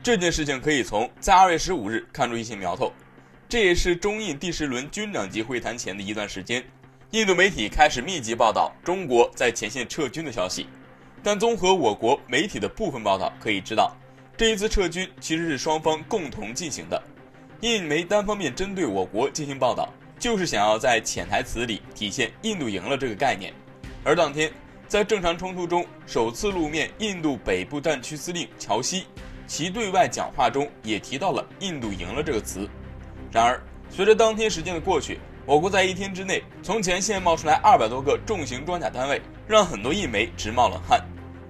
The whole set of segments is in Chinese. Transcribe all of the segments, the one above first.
这件事情可以从在2月15日看出一些苗头。这也是中印第10轮军长级会谈前的一段时间，印度媒体开始密集报道中国在前线撤军的消息。但综合我国媒体的部分报道可以知道，这一次撤军其实是双方共同进行的。印媒单方面针对我国进行报道，就是想要在潜台词里体现印度赢了这个概念。而当天在正常冲突中首次露面印度北部战区司令乔西，其对外讲话中也提到了印度赢了这个词。然而随着当天时间的过去，我国在一天之内从前线冒出来200多个重型装甲单位，让很多印媒直冒冷汗。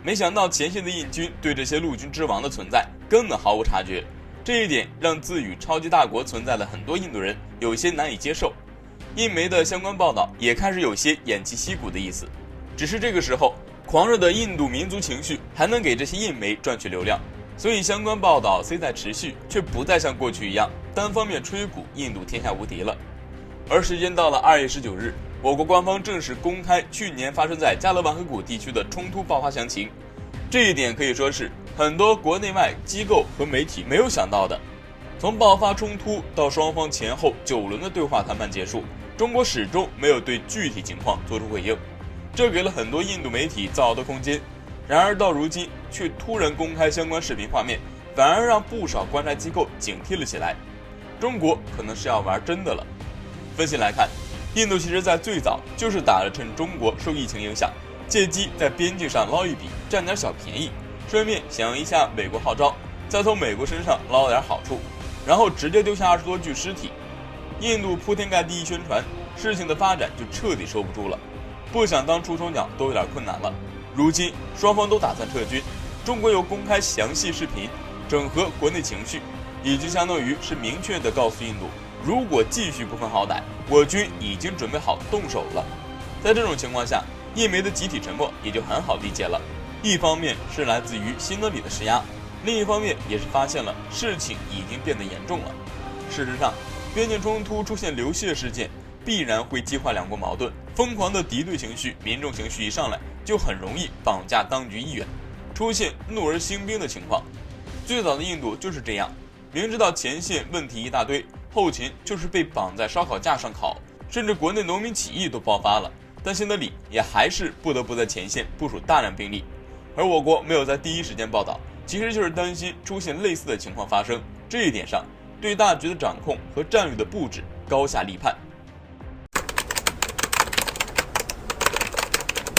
没想到前线的印军对这些陆军之王的存在根本毫无察觉，这一点让自诩超级大国存在的很多印度人有些难以接受。印媒的相关报道也开始有些偃旗息鼓的意思。只是这个时候，狂热的印度民族情绪还能给这些印媒赚取流量，所以相关报道虽在持续，却不再像过去一样单方面吹鼓印度天下无敌了。而时间到了2月19日，我国官方正式公开去年发生在加勒万河谷地区的冲突爆发详情。这一点可以说是很多国内外机构和媒体没有想到的。从爆发冲突到双方前后9轮的对话谈判结束，中国始终没有对具体情况做出回应，这给了很多印度媒体造谣的空间。然而到如今却突然公开相关视频画面，反而让不少观察机构警惕了起来。中国可能是要玩真的了。分析来看，印度其实在最早就是打着趁中国受疫情影响，借机在边境上捞一笔，占点小便宜，顺便响应一下美国号召，再从美国身上捞点好处，然后直接丢下20多具尸体。印度铺天盖地一宣传，事情的发展就彻底收不住了，不想当出头鸟都有点困难了。如今双方都打算撤军，中国又公开详细视频，整合国内情绪，也就相当于是明确地告诉印度，如果继续不分好歹，我军已经准备好动手了。在这种情况下，印媒的集体沉默也就很好理解了。一方面是来自于新德里的施压，另一方面也是发现了事情已经变得严重了。事实上，边境冲突出现流血事件，必然会激化两国矛盾，疯狂的敌对情绪、民众情绪一上来，就很容易绑架当局意愿，出现怒而兴兵的情况。最早的印度就是这样，明知道前线问题一大堆，后勤就是被绑在烧烤架上烤，甚至国内农民起义都爆发了，但新德里也还是不得不在前线部署大量兵力。而我国没有在第一时间报道，其实就是担心出现类似的情况发生，这一点上对大局的掌控和战略的布置高下立判。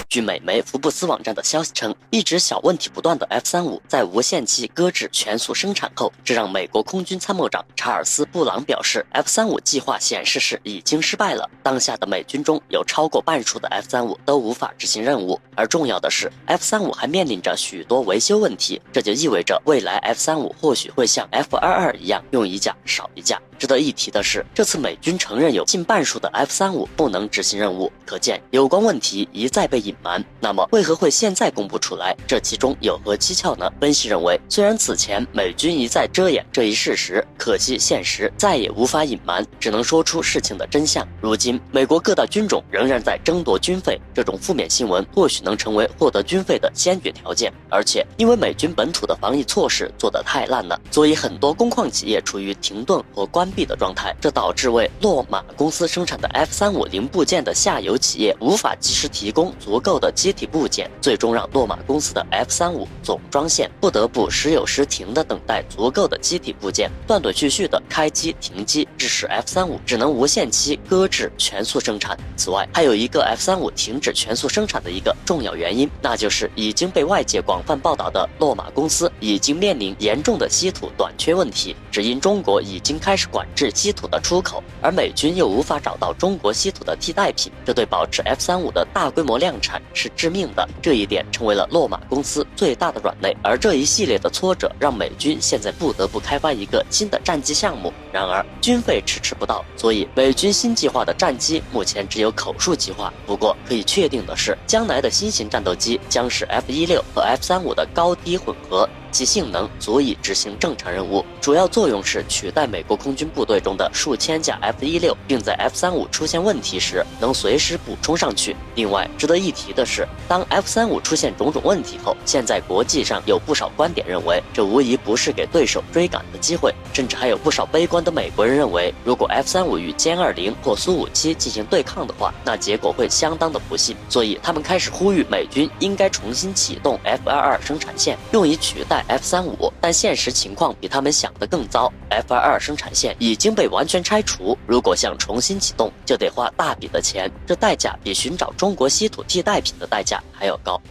据美媒福布斯网站的消息称，一直小问题不断的 F-35在无限期搁置全速生产后，这让美国空军参谋长查尔斯·布朗表示 ，F-35计划显示是已经失败了。当下的美军中有超过半数的 F-35都无法执行任务，而重要的是 ，F-35还面临着许多维修问题，这就意味着未来 F-35或许会像 F-22一样用一架少一架。值得一提的是，这次美军承认有近半数的 F-35不能执行任务，可见有关问题一再被隐瞒。那么为何会现在公布出来？这其中有何蹊跷呢？分析认为，虽然此前美军一再遮掩这一事实，可惜现实再也无法隐瞒，只能说出事情的真相。如今美国各大军种仍然在争夺军费，这种负面新闻或许能成为获得军费的先决条件。而且因为美军本土的防疫措施做得太烂了，所以很多工矿企业处于停顿或关闭的状态，这导致为洛马公司生产的 F-35零部件的下游企业无法及时提供足够的机体部件，最终让洛马公司的 F-35总装线不得不时有时停地等待足够的机体部件，断断续续的开机停机，致使 F-35只能无限期搁置全速生产。此外，还有一个 F-35停止全速生产的一个重要原因，那就是已经被外界广泛报道的洛马公司已经面临严重的稀土短缺问题，只因中国已经开始管制稀土的出口，而美军又无法找到中国稀土的替代品，这对保持 F-35的大规模量产是致命的。这一点成为了洛马公司最大的软肋，而这一系列的挫折让美军现在不得不开发一个新的战机项目。然而军费迟迟不到，所以美军新计划的战机目前只有口述计划。不过可以确定的是，将来的新型战斗机将是 F-16和 F-35的高低混合，其性能足以执行正常任务，主要作用是取代美国空军部队中的数千架 F-16，并在 F-35出现问题时能随时补充上去。另外，值得一提的是，当 F-35出现种种问题后，现在国际上有不少观点认为，这无疑不是给对手追赶的机会，甚至还有不少悲观的美国人认为，如果 F-35与歼20或苏57进行对抗的话，那结果会相当的不幸。所以他们开始呼吁美军应该重新启动 F-22生产线，用以取代 F-35。但现实情况比他们想的更糟， F-22生产线已经被完全拆除，如果想重新启动，就得花大笔的钱，这代价比寻找中国稀土替代品的代价还要高。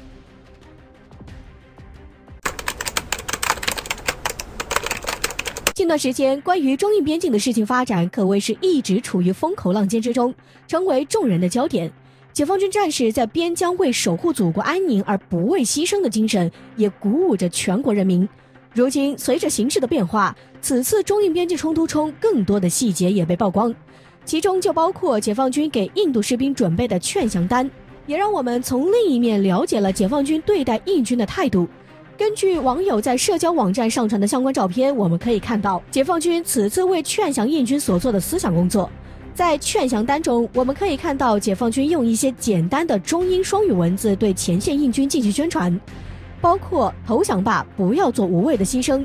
近段时间，关于中印边境的事情发展可谓是一直处于风口浪尖之中，成为众人的焦点。解放军战士在边疆为守护祖国安宁而不畏牺牲的精神，也鼓舞着全国人民。如今，随着形势的变化，此次中印边境冲突中更多的细节也被曝光，其中就包括解放军给印度士兵准备的劝降单，也让我们从另一面了解了解放军对待印军的态度。根据网友在社交网站上传的相关照片，我们可以看到解放军此次为劝降印军所做的思想工作。在劝降单中，我们可以看到解放军用一些简单的中英双语文字对前线印军进行宣传，包括投降吧，不要做无谓的牺牲，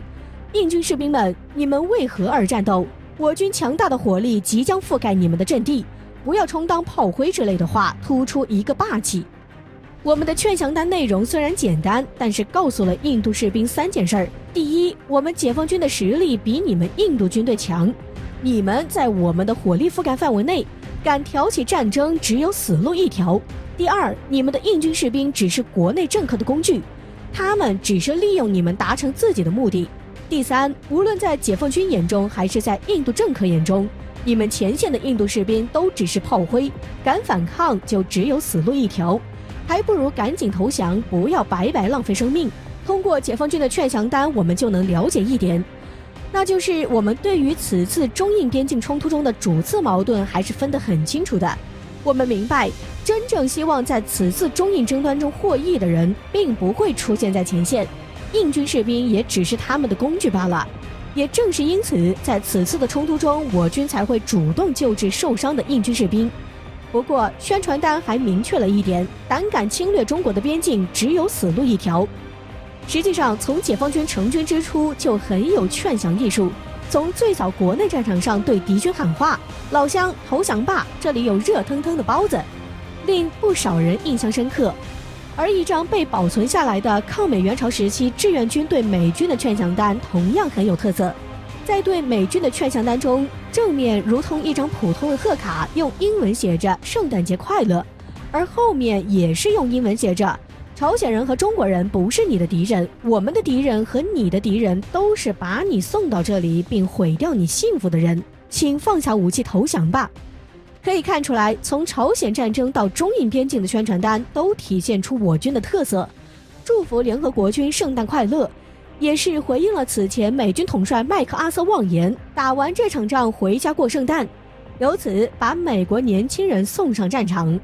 印军士兵们，你们为何而战斗？我军强大的火力即将覆盖你们的阵地，不要充当炮灰之类的话，突出一个霸气。我们的劝降单内容虽然简单，但是告诉了印度士兵3件事儿。第一，我们解放军的实力比你们印度军队强，你们在我们的火力覆盖范围内，敢挑起战争只有死路一条。第二，你们的印军士兵只是国内政客的工具，他们只是利用你们达成自己的目的。第三，无论在解放军眼中还是在印度政客眼中，你们前线的印度士兵都只是炮灰，敢反抗就只有死路一条，还不如赶紧投降，不要白白浪费生命。通过解放军的劝降单，我们就能了解一点，那就是我们对于此次中印边境冲突中的主次矛盾还是分得很清楚的。我们明白，真正希望在此次中印争端中获益的人并不会出现在前线，印军士兵也只是他们的工具罢了。也正是因此，在此次的冲突中，我军才会主动救治受伤的印军士兵。不过，宣传单还明确了一点，胆敢侵略中国的边境，只有死路一条。实际上，从解放军成军之初就很有劝降艺术，从最早国内战场上对敌军喊话，老乡投降吧，这里有热腾腾的包子，令不少人印象深刻。而一张被保存下来的抗美援朝时期志愿军对美军的劝降单同样很有特色。在对美军的劝降单中，正面如同一张普通的贺卡，用英文写着圣诞节快乐，而后面也是用英文写着朝鲜人和中国人不是你的敌人，我们的敌人和你的敌人都是把你送到这里并毁掉你幸福的人，请放下武器投降吧。可以看出来，从朝鲜战争到中印边境的宣传单都体现出我军的特色。祝福联合国军圣诞快乐，也是回应了此前美军统帅麦克阿瑟妄言打完这场仗回家过圣诞，由此把美国年轻人送上战场。